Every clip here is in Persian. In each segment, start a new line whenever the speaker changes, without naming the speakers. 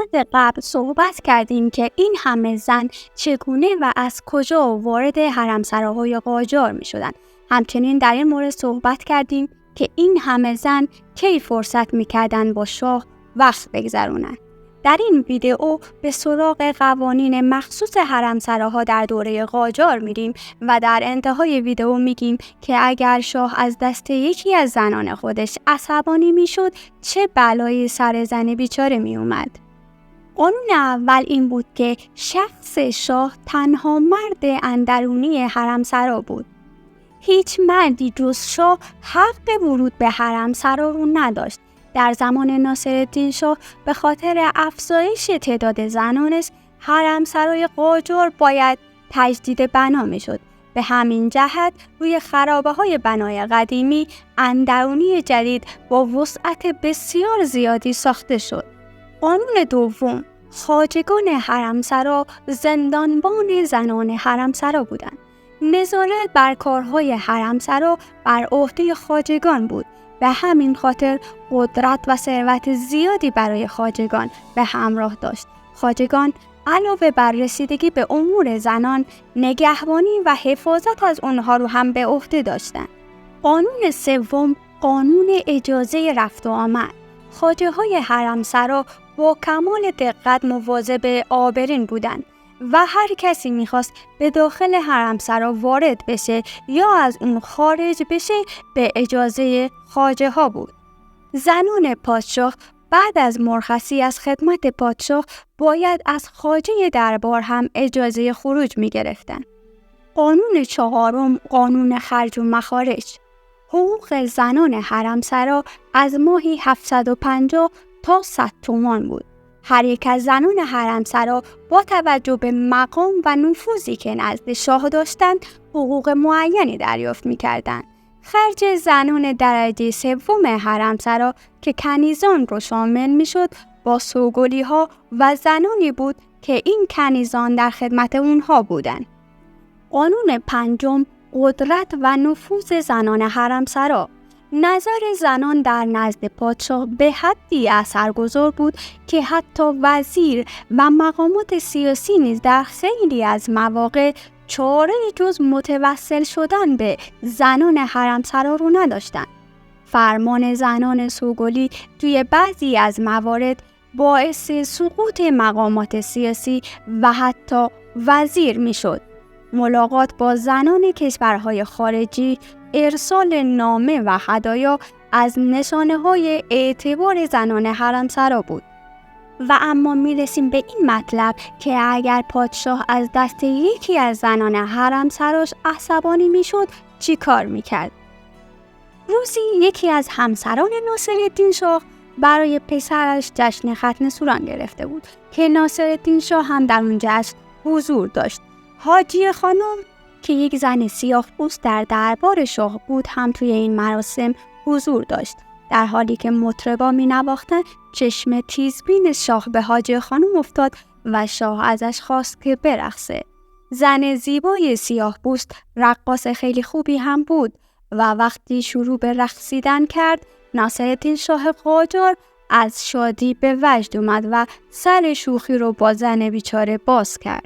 قسمت قبل صحبت کردیم که این همه زن چگونه و از کجا وارد حرمسراهای قاجار می شدن. همچنین در این مورد صحبت کردیم که این همه زن کی فرصت می کردن با شاه وقت بگذرونن. در این ویدئو به سراغ قوانین مخصوص حرمسراها در دوره قاجار میریم و در انتهای ویدئو میگیم که اگر شاه از دست یکی از زنان خودش عصبانی میشد چه بلایی سر زن بیچاره می اومد. قانون اول این بود که شخص شاه تنها مرد اندرونی حرمسرا بود. هیچ مردی جز شاه حق ورود به حرمسرا رو نداشت. در زمان ناصرالدین شاه به خاطر افزایش تعداد زنانش حرمسرای قاجار باید تجدید بنا میشد. به همین جهت روی خرابه‌های بنای قدیمی اندرونی جدید با وسعت بسیار زیادی ساخته شد. قانون دوم، خواجگان حرمسرا زندانبان زنان حرمسرا بودند. نظارت بر کارهای حرمسرا بر عهده خواجگان بود. به همین خاطر قدرت و ثروت زیادی برای خواجگان به همراه داشت. خواجگان علاوه بر رسیدگی به امور زنان، نگهبانی و حفاظت از آنها رو هم به عهده داشتند. قانون سوم، قانون اجازه رفت و آمد. خواجه‌های حرمسرا با کمال دقت مواظب آبرین بودند و هر کسی میخواست به داخل حرمسرا وارد بشه یا از اون خارج بشه به اجازه خواجه ها بود. زنان پادشاه بعد از مرخصی از خدمت پادشاه باید از خواجه دربار هم اجازه خروج میگرفتن. قانون چهارم، قانون خرج و مخارج. حقوق زنان حرمسرا از ماهی 750 تا 100 تومان بود. هر یک از زنان حرمسرا با توجه به مقام و نفوذی که نزد شاه داشتند حقوق معینی دریافت می‌کردند. خرج زنان درجه سوم حرمسرا که کنیزان رو شامل می‌شد با سوگلی‌ها و زنانی بود که این کنیزان در خدمت اونها بودند. قانون پنجم، قدرت و نفوذ زنان حرمسرا. نظر زنان در نزد پادشاه به حدی اثرگذار بود که حتی وزیر و مقامات سیاسی نیز در خیلی از مواقع چاره جز متوسل شدن به زنان حرمسرا رو نداشتند. فرمان زنان سوگلی توی بعضی از موارد باعث سقوط مقامات سیاسی و حتی وزیر میشد. ملاقات با زنان کشورهای خارجی، ارسال نامه و هدایا از نشانه‌های اعتبار زنان حرمسرا بود. و اما میرسیم به این مطلب که اگر پادشاه از دست یکی از زنان حرمسراش عصبانی میشد چی کار میکرد؟ روزی یکی از همسران ناصرالدین شاه برای پسرش جشن ختنه سوران گرفته بود که ناصرالدین شاه هم در اون جشن حضور داشت. حاجی خانم که یک زن سیاه‌پوست در دربار شاه بود هم توی این مراسم حضور داشت. در حالی که مطربا می نواختند چشم تیزبین شاه به حاجی خانم افتاد و شاه ازش خواست که برقصه. زن زیبای سیاه‌پوست رقاص خیلی خوبی هم بود و وقتی شروع به رقصیدن کرد ناصرالدین شاه قاجار از شادی به وجد اومد و سر شوخی رو با زن بیچاره باز کرد.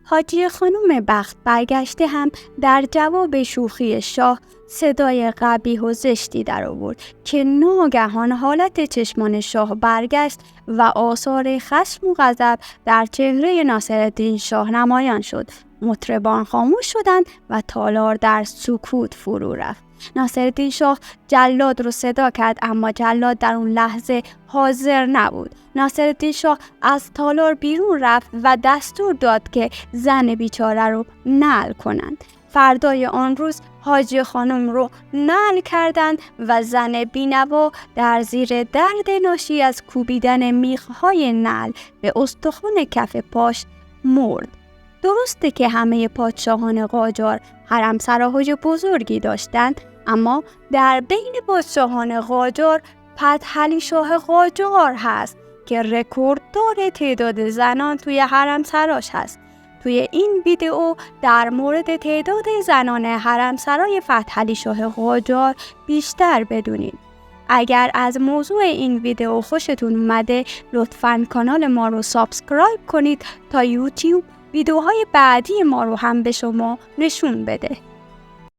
حاجی خانم بخت برگشته هم در جواب شوخی شاه صدای قبیح و زشتی در آورد که ناگهان حالت چشمان شاه برگشت و آثار خشم و غضب در چهره ناصرالدین شاه نمایان شد. مطربان خاموش شدند و تالار در سکوت فرو رفت. ناصرالدین شاه جلاد رو صدا کرد اما جلاد در اون لحظه حاضر نبود. ناصرالدین شاه از تالار بیرون رفت و دستور داد که زن بیچاره رو نعل کنند. فردای آن روز حاجی خانم رو نعل کردند و زن بینوا در زیر درد ناشی از کوبیدن میخهای نعل به استخوان کف پاش مرد. درسته که همه پادشاهان قاجار حرمسراهای بزرگی داشتند، اما در بین پادشاهان قاجار فتحعلی شاه قاجار هست که رکورددار تعداد زنان توی حرمسراش هست. توی این ویدئو در مورد تعداد زنان حرمسرای فتحعلی شاه قاجار بیشتر بدونید. اگر از موضوع این ویدیو خوشتون اومده لطفاً کانال ما رو سابسکرایب کنید تا یوتیوب ویدیوهای بعدی ما رو هم به شما نشون بده.